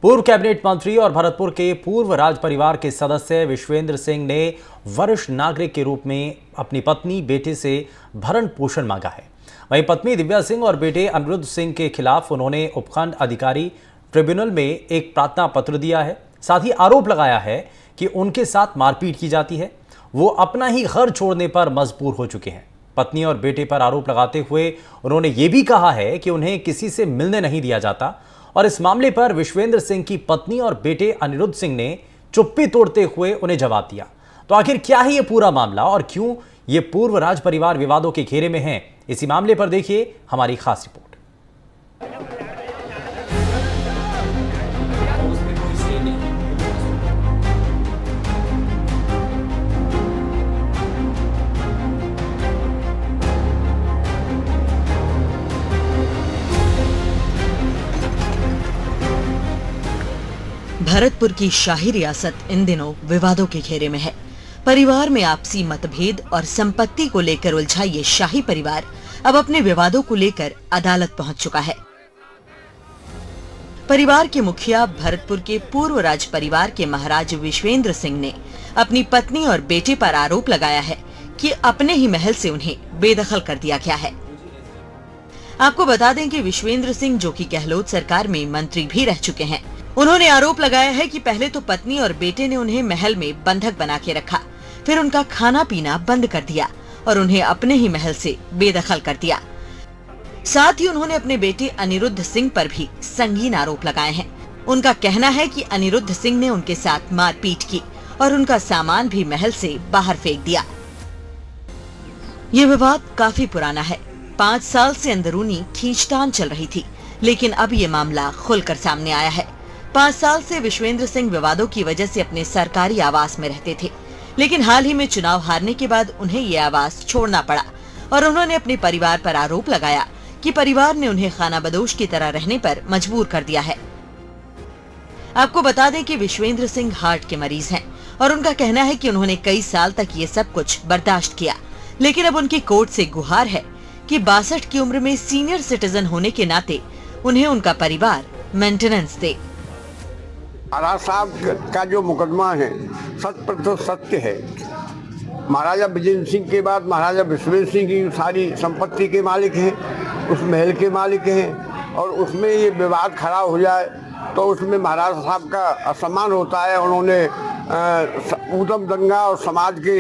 पूर्व कैबिनेट मंत्री और भरतपुर के पूर्व राज परिवार के सदस्य विश्वेंद्र सिंह ने वरिष्ठ नागरिक के रूप में अपनी पत्नी बेटे से भरण पोषण मांगा है। वहीं पत्नी दिव्या सिंह और बेटे अनिरुद्ध सिंह के खिलाफ उन्होंने उपखंड अधिकारी ट्रिब्यूनल में एक प्रार्थना पत्र दिया है। साथ ही आरोप लगाया है कि उनके साथ मारपीट की जाती है। वो अपना ही घर छोड़ने पर मजबूर हो चुके हैं। पत्नी और बेटे पर आरोप लगाते हुए उन्होंने ये भी कहा है कि उन्हें किसी से मिलने नहीं दिया जाता और इस मामले पर विश्वेंद्र सिंह की पत्नी और बेटे अनिरुद्ध सिंह ने चुप्पी तोड़ते हुए उन्हें जवाब दिया। तो आखिर क्या है ये पूरा मामला और क्यों ये पूर्व राज परिवार विवादों के घेरे में है, इसी मामले पर देखिए हमारी खास रिपोर्ट। भरतपुर की शाही रियासत इन दिनों विवादों के घेरे में है। परिवार में आपसी मतभेद और संपत्ति को लेकर उलझा ये शाही परिवार अब अपने विवादों को लेकर अदालत पहुंच चुका है। परिवार के मुखिया भरतपुर के पूर्व राज परिवार के महाराज विश्वेंद्र सिंह ने अपनी पत्नी और बेटे पर आरोप लगाया है कि अपने ही महल से उन्हें बेदखल कर दिया गया है। आपको बता दें कि विश्वेंद्र सिंह, जो कि गहलोत सरकार में मंत्री भी रह चुके हैं, उन्होंने आरोप लगाया है कि पहले तो पत्नी और बेटे ने उन्हें महल में बंधक बना के रखा, फिर उनका खाना पीना बंद कर दिया और उन्हें अपने ही महल से बेदखल कर दिया। साथ ही उन्होंने अपने बेटे अनिरुद्ध सिंह पर भी संगीन आरोप लगाए हैं। उनका कहना है कि अनिरुद्ध सिंह ने उनके साथ मारपीट की और उनका सामान भी महल से बाहर फेंक दिया। ये विवाद काफी पुराना है। 5 साल से अंदरूनी खींचतान चल रही थी, लेकिन अब ये मामला खुलकर सामने आया है। 5 साल से विश्वेंद्र सिंह विवादों की वजह से अपने सरकारी आवास में रहते थे, लेकिन हाल ही में चुनाव हारने के बाद उन्हें ये आवास छोड़ना पड़ा और उन्होंने अपने परिवार पर आरोप लगाया कि परिवार ने उन्हें खानाबदोश की तरह रहने पर मजबूर कर दिया है। आपको बता दें कि विश्वेंद्र सिंह हार्ट के मरीज हैं और उनका कहना है कि उन्होंने कई साल तक ये सब कुछ बर्दाश्त किया, लेकिन अब उनकी कोर्ट से गुहार है कि 62 की उम्र में सीनियर सिटीजन होने के नाते उन्हें उनका परिवार मेंटेनेंस दे। महाराज साहब का जो मुकदमा है 100% सत्य है। महाराजा विजेंद्र सिंह के बाद महाराजा विश्वेंद्र सिंह की सारी संपत्ति के मालिक हैं, उस महल के मालिक हैं, और उसमें ये विवाद खड़ा हो जाए तो उसमें महाराज साहब का असम्मान होता है। उन्होंने ऊधम दंगा और समाज के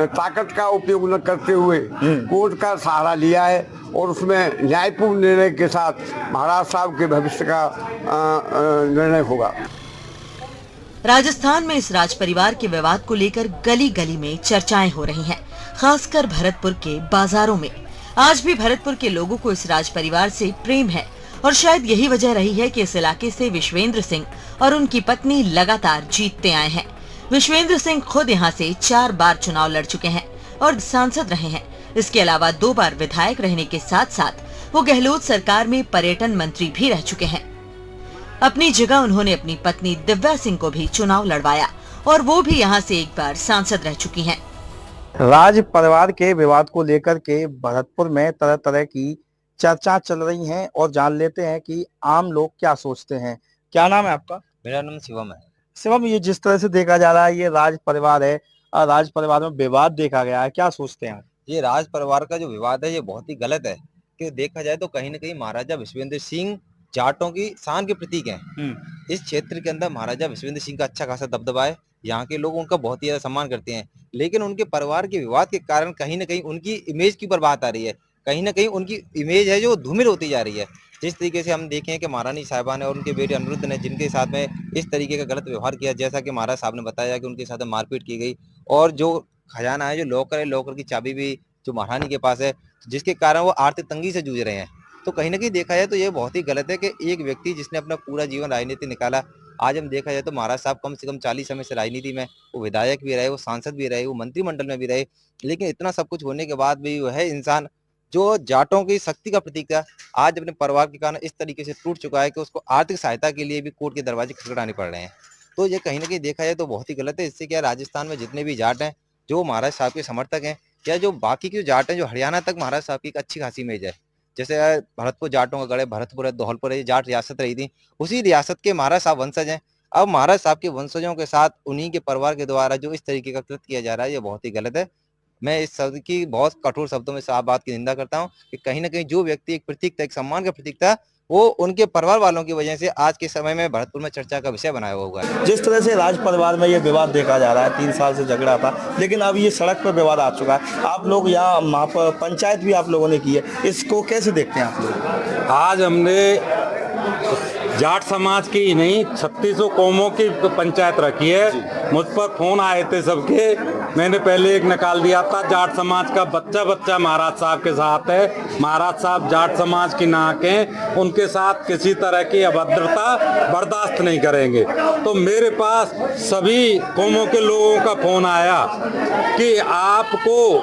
ताकत का उपयोग न करते हुए कोर्ट का सहारा लिया है और उसमें न्यायपूर्ण निर्णय के साथ महाराज साहब के भविष्य का निर्णय होगा। राजस्थान में इस राज परिवार के विवाद को लेकर गली गली में चर्चाएं हो रही हैं, खासकर भरतपुर के बाजारों में। आज भी भरतपुर के लोगों को इस राज परिवार से प्रेम है और शायद यही वजह रही है कि इस इलाके से विश्वेंद्र सिंह और उनकी पत्नी लगातार जीतते आए हैं। विश्वेंद्र सिंह खुद यहाँ से 4 बार चुनाव लड़ चुके हैं और सांसद रहे हैं। इसके अलावा 2 बार विधायक रहने के साथ साथ वो गहलोत सरकार में पर्यटन मंत्री भी रह चुके हैं। अपनी जगह उन्होंने अपनी पत्नी दिव्या सिंह को भी चुनाव लड़वाया और वो भी यहाँ से 1 बार सांसद रह चुकी हैं। राज परिवार के विवाद को लेकर के भरतपुर में तरह तरह की चर्चा चल रही हैं और जान लेते हैं कि आम लोग क्या सोचते हैं। क्या नाम है आपका? मेरा नाम शिवम है। शिवम, ये जिस तरह से देखा जा रहा है ये राज परिवार है और राज परिवार में विवाद देखा गया है, क्या सोचते हैं? ये राज परिवार का जो विवाद है ये बहुत ही गलत है कि देखा जाए तो कहीं न कहीं महाराजा विश्वेंद्र सिंह जाटों की शान के प्रतीक हैं। इस क्षेत्र के अंदर महाराजा विश्वेंद्र सिंह का अच्छा खासा दबदबा है। यहाँ के लोग उनका बहुत ही ज्यादा सम्मान करते हैं, लेकिन उनके परिवार के विवाद के कारण कहीं न कहीं उनकी इमेज की बर्बाद आ रही है। कहीं न कहीं उनकी इमेज है जो धूमिल होती जा रही है। जिस तरीके से हम देखें कि महारानी साहिबा ने और उनके बेटे अनिरुद्ध ने जिनके साथ में इस तरीके का गलत व्यवहार किया, जैसा कि महाराज साहब ने बताया कि उनके साथ मारपीट की गई और जो खजाना है, जो लॉकर है, लॉकर की चाबी भी जो महारानी के पास है, जिसके कारण वो आर्थिक तंगी से जूझ रहे हैं। तो कहीं न कहीं देखा जाए तो ये बहुत ही गलत है कि एक व्यक्ति जिसने अपना पूरा जीवन राजनीति निकाला, आज हम देखा जाए तो महाराज साहब कम से कम 40 समय से राजनीति में, वो विधायक भी रहे, वो सांसद भी रहे, वो मंत्रिमंडल में भी रहे, लेकिन इतना सब कुछ होने के बाद भी वह इंसान जो जाटों की शक्ति का प्रतीक था, आज अपने परिवार के कारण इस तरीके से टूट चुका है कि उसको आर्थिक सहायता के लिए भी कोर्ट के दरवाजे खटखटाने पड़ रहे हैं। तो ये कहीं न कहीं देखा जाए तो बहुत ही गलत है। इससे क्या राजस्थान में जितने भी जाट हैं, जो महाराज साहब के समर्थक हैं, या जो बाकी के जाट हैं, जो हरियाणा तक महाराज साहब की एक अच्छी खासी इमेज है, जैसे भरतपुर जाटों का गढ़ है, भरतपुर है, धौलपुर है, ये जाट रियासत रही थी। उसी रियासत के महाराज साहब वंशज हैं। अब महाराज साहब के वंशजों के साथ उन्हीं के परिवार के द्वारा जो इस तरीके का कृत्य किया जा रहा है, ये बहुत ही गलत है। मैं इस शब्द की बहुत कठोर शब्दों में साफ बात की निंदा करता हूँ कि कहीं ना कहीं जो व्यक्ति एक प्रतीक था, एक सम्मान का प्रतीक था, वो उनके परिवार वालों की वजह से आज के समय में भरतपुर में चर्चा का विषय बनाया हुआ है। जिस तरह से राज परिवार में ये विवाद देखा जा रहा है, 3 साल से झगड़ा था, लेकिन अब ये सड़क पर विवाद आ चुका है। आप लोग यहाँ वहाँ पर पंचायत भी आप लोगों ने की है, इसको कैसे देखते हैं आप लोग? आज हमने जाट समाज की ही नहीं 3600 कौमों की पंचायत रखी है। मुझ पर फोन आए थे सबके, मैंने पहले एक निकाल दिया था। जाट समाज का बच्चा बच्चा महाराज साहब के साथ है। महाराज साहब जाट समाज की नाक हैं, उनके साथ किसी तरह की अभद्रता बर्दाश्त नहीं करेंगे। तो मेरे पास सभी कौमों के लोगों का फोन आया कि आपको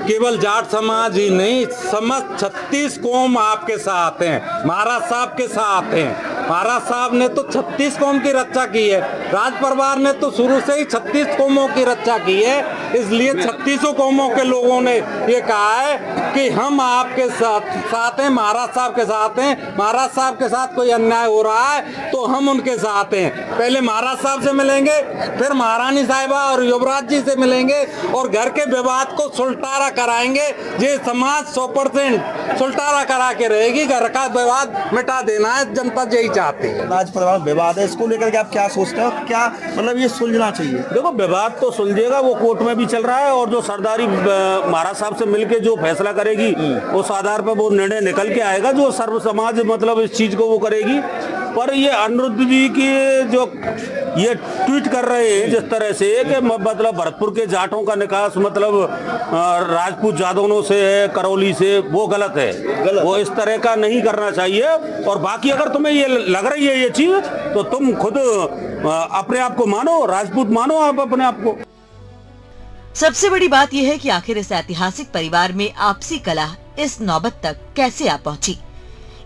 केवल जाट समाज ही नहीं, समस्त 36 कौम आपके साथ हैं, महाराज साहब के साथ हैं। महाराज साहब ने तो 36 कौम की रक्षा की है, राज परिवार ने तो शुरू से ही 36 कौमों की रक्षा की है। इसलिए 36 कौमों के लोगों ने ये कहा है कि हम आपके साथ हैं, महाराज साहब के साथ हैं। महाराज साहब के साथ कोई अन्याय हो रहा है तो हम उनके साथ हैं। पहले महाराज साहब से मिलेंगे, फिर महारानी साहिबा और युवराज जी से मिलेंगे और घर के विवाद को सुलटारा कराएंगे। ये समाज 100% सुलटारा करा के रहेगी, घर का विवाद मिटा देना है, जनता यही चाहती है। राज परिवार विवाद है, इसको लेकर के आप क्या सोचते हो? क्या मतलब ये सुलझना चाहिए? देखो, विवाद तो सुलझेगा, वो कोर्ट में भी चल रहा है और जो सरदारी महाराज साहब से मिलके जो फैसला करेगी उस आधार पर वो निर्णय निकल के आएगा, जो सर्व समाज मतलब इस चीज को वो करेगी। पर ये अनिरुद्ध जी की जो ये ट्वीट कर रहे हैं जिस तरह से कि मतलब भरतपुर के जाटों का निकास मतलब राजपूत जादवों से है, करौली से, वो गलत है। वो इस तरह का नहीं करना चाहिए। और बाकी अगर तुम्हें ये लग रही है ये चीज तो तुम खुद अपने आप को मानो, राजपूत मानो आप अपने आप को। सबसे बड़ी बात यह है कि आखिर इस ऐतिहासिक परिवार में आपसी कलह इस नौबत तक कैसे आ पहुंची।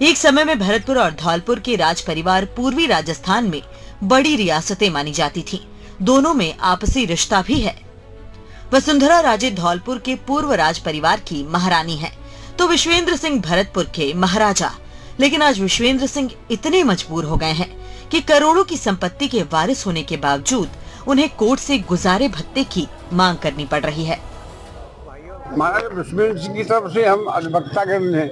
एक समय में भरतपुर और धौलपुर के राज परिवार पूर्वी राजस्थान में बड़ी रियासतें मानी जाती थीं। दोनों में आपसी रिश्ता भी है। वसुंधरा राजे धौलपुर के पूर्व राज परिवार की महारानी है तो विश्वेंद्र सिंह भरतपुर के महाराजा। लेकिन आज विश्वेंद्र सिंह इतने मजबूर हो गए हैं कि करोड़ों की संपत्ति के वारिस होने के बावजूद उन्हें कोर्ट से गुजारे भत्ते की मांग करनी पड़ रही है। महाराजा विश्वेंद्र सिंह की तरफ से हम अधिवक्तागण ने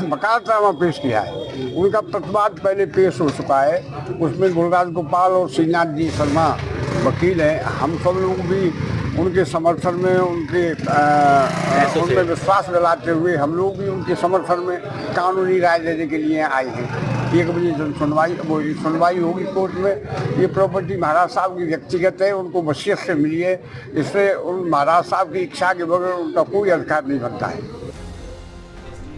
वकालतनामा पेश किया है। उनका प्रतिवाद पहले पेश हो चुका है, उसमें गुरुराज गोपाल और श्रीनाथ जी शर्मा वकील हैं। हम सब लोग भी उनके समर्थन में, उनमें विश्वास दिलाते हुए हम लोग भी उनके समर्थन में कानूनी राय देने के लिए आए हैं। 1 बजे सुनवाई होगी कोर्ट में। ये प्रॉपर्टी महाराज साहब की व्यक्तिगत है, उनको वसीयत से मिली है, इससे उन महाराज साहब की इच्छा के बगैर उनका कोई अधिकार नहीं बनता है।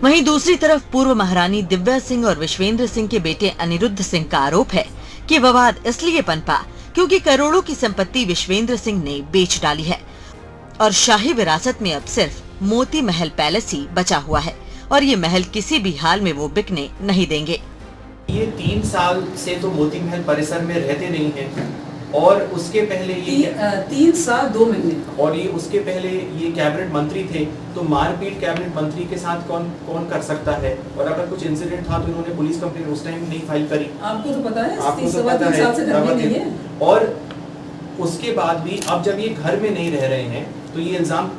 वहीं दूसरी तरफ पूर्व महारानी दिव्या सिंह और विश्वेंद्र सिंह के बेटे अनिरुद्ध सिंह का आरोप है कि विवाद इसलिए पनपा क्योंकि करोड़ों की संपत्ति विश्वेंद्र सिंह ने बेच डाली है और शाही विरासत में अब सिर्फ मोती महल पैलेस ही बचा हुआ है और ये महल किसी भी हाल में वो बिकने नहीं देंगे। ये 3 साल से तो मोती महल परिसर में रहते नहीं हैं और उसके पहले ये 3 साल 2 महीने और ये उसके पहले ये कैबिनेट मंत्री थे। तो मारपीट कैबिनेट मंत्री के साथ कौन कर सकता है? और अगर कुछ इंसिडेंट था तो इन्होंने पुलिस कंप्लेंट उस टाइम नहीं फाइल करी। आपको तो पता है, आपको तो पता है। और उसके बाद भी अब जब ये घर में नहीं रह रहे हैं तो ये इल्जाम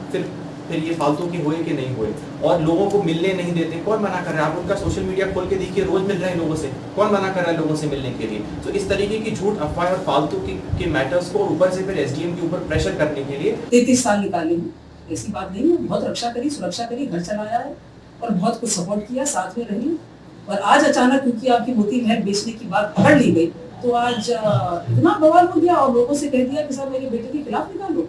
फिर ये फालतू के हुए कि नहीं हुए और लोगों को मिलने नहीं देते। कौन मना कर रहा है? आप उनका सोशल मीडिया खोल के देखिए, रोज मिल रहे हैं लोगों से। कौन मना कर रहा है लोगों से मिलने के लिए? तो इस तरीके की झूठ, अफवाह और फालतू के मैटर्स को ऊपर से फिर एसडीएम के ऊपर प्रेशर करने के लिए 33 साल निकाले हैं, ऐसी बात नहीं है। बहुत रक्षा करी, सुरक्षा करी, घर चलाया है और बहुत कुछ सपोर्ट किया, साथ में रही। और आज अचानक क्योंकि आपकी मोती महल बेचने की बात पकड़ ली गई तो आज इतना बवाल हो गया और लोगों से कह दिया कि साहब मेरे बेटे के खिलाफ निकालो।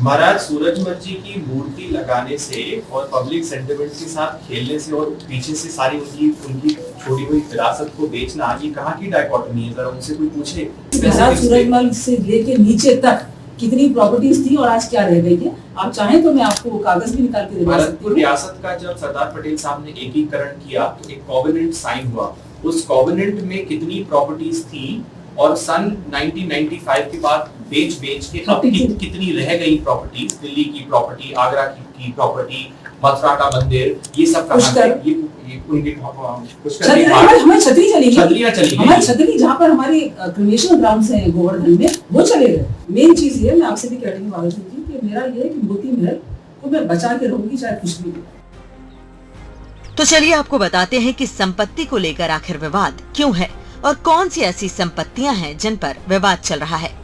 महाराज सूरजमल जी की मूर्ति लगाने से और पब्लिक सेंटिमेंट्स के साथ खेलने से और पीछे से सारी उनकी छोड़ी हुई विरासत को बेचना, ये कहाँ की डायकोटमी है? जरा उनसे कोई पूछे। महाराज सूरजमल से लेके नीचे तक कितनी प्रॉपर्टीज थी और आज क्या रह गई है? आप चाहें तो मैं आपको कागज भी निकाल के दिखा सकती हूं। भरतपुर रियासत का जब सरदार पटेल साहब ने एकीकरण किया तो एक कॉवेनेंट साइन हुआ। उस कॉवेनेंट में कितनी प्रॉपर्टीज थी और सन 1995 के बाद बेच के अब कितनी रह गई प्रॉपर्टीज? दिल्ली की प्रॉपर्टी, आगरा की प्रॉपर्टी, मथुरा का मंदिर, ये सब कहाँ पुष्कर। थे? ये उनके पुष्कर छतरी, भी वहाँ- हमारी छतरी चली गई। छतरियाँ चली गई। हमारी छतरी जहाँ पर हमारे क्रिमेशन ग्राउंड्स हैं गोवर्धन में, वो चले गए। मेन चीज ये मैं आपसे भी कहती हूँ बालाजी जी कि मेरा ये है कि मोती महल को मैं बचा के रहूंगी चाहे कुछ भी हो। तो चलिए आपको बताते हैं कि संपत्ति को लेकर आखिर विवाद क्यों है और कौन सी ऐसी संपत्तियां हैं जिन पर विवाद चल रहा है।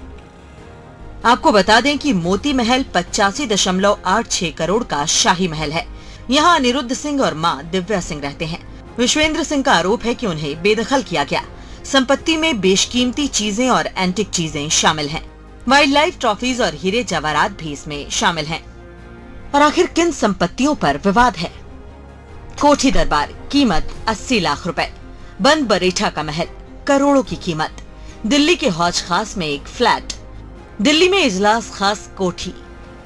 आपको बता दें कि मोती महल 85.86 करोड़ का शाही महल है। यहाँ अनिरुद्ध सिंह और मां दिव्या सिंह रहते हैं। विश्वेंद्र सिंह का आरोप है कि उन्हें बेदखल किया गया। संपत्ति में बेशकीमती चीजें और एंटिक चीजें शामिल हैं। वाइल्ड लाइफ ट्रॉफीज और हीरे जवाहरात भी इसमें शामिल हैं। और आखिर किन संपत्तियों पर विवाद है? कोठी दरबार, कीमत 80 लाख रुपए। बंद बरेठा का महल, करोड़ों की कीमत। दिल्ली के हौज खास में एक फ्लैट। दिल्ली में इजलास खास कोठी।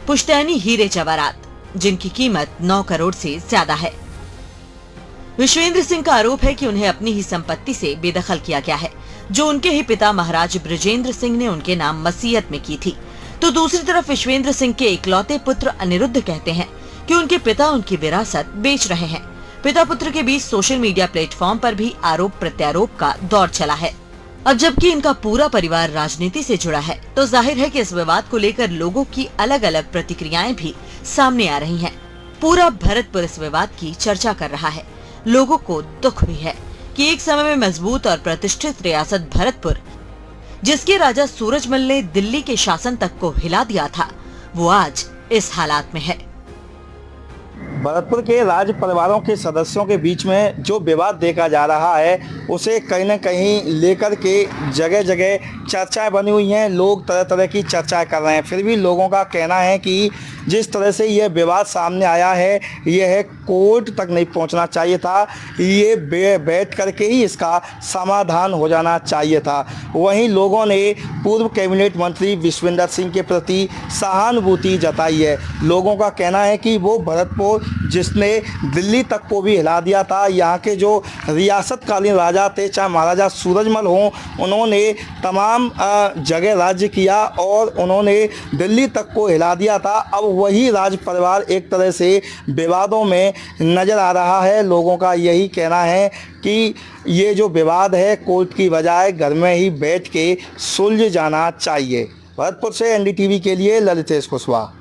पुश्तैनी हीरे जवाहरात, जिनकी कीमत 9 करोड़ से ज्यादा है। विश्वेंद्र सिंह का आरोप है कि उन्हें अपनी ही संपत्ति से बेदखल किया गया है, जो उनके ही पिता महाराज बृजेंद्र सिंह ने उनके नाम मसीयत में की थी। तो दूसरी तरफ विश्वेंद्र सिंह के इकलौते पुत्र अनिरुद्ध कहते हैं कि उनके पिता उनकी विरासत बेच रहे हैं। पिता पुत्र के बीच सोशल मीडिया प्लेटफॉर्म पर भी आरोप प्रत्यारोप का दौर चला है। अब जबकि इनका पूरा परिवार राजनीति से जुड़ा है, तो जाहिर है कि इस विवाद को लेकर लोगों की अलग अलग प्रतिक्रियाएं भी सामने आ रही हैं। पूरा भरतपुर इस विवाद की चर्चा कर रहा है। लोगों को दुख भी है कि एक समय में मजबूत और प्रतिष्ठित रियासत भरतपुर, जिसके राजा सूरजमल ने दिल्ली के शासन तक को हिला दिया था, वो आज इस हालात में है। भरतपुर के राज परिवारों के सदस्यों के बीच में जो विवाद देखा जा रहा है, उसे कहीं न कहीं लेकर के जगह जगह चर्चाएं बनी हुई हैं। लोग तरह तरह की चर्चाएं कर रहे हैं। फिर भी लोगों का कहना है कि जिस तरह से यह विवाद सामने आया है, यह कोर्ट तक नहीं पहुंचना चाहिए था। ये बैठ करके ही इसका समाधान हो जाना चाहिए था। वहीं लोगों ने पूर्व कैबिनेट मंत्री विश्वेंद्र सिंह के प्रति सहानुभूति जताई है। लोगों का कहना है कि वो भरतपुर, जिसने दिल्ली तक को भी हिला दिया था, यहाँ के जो रियासतकालीन राजा थे, चाहे महाराजा सूरजमल हों, उन्होंने तमाम जगह राज्य किया और उन्होंने दिल्ली तक को हिला दिया था। अब वही राज परिवार एक तरह से विवादों में नज़र आ रहा है। लोगों का यही कहना है कि ये जो विवाद है, कोर्ट की बजाय घर में ही बैठ के सुलझ जाना चाहिए। भरतपुर से एनडीटीवी के लिए ललितेश कुशवाहा।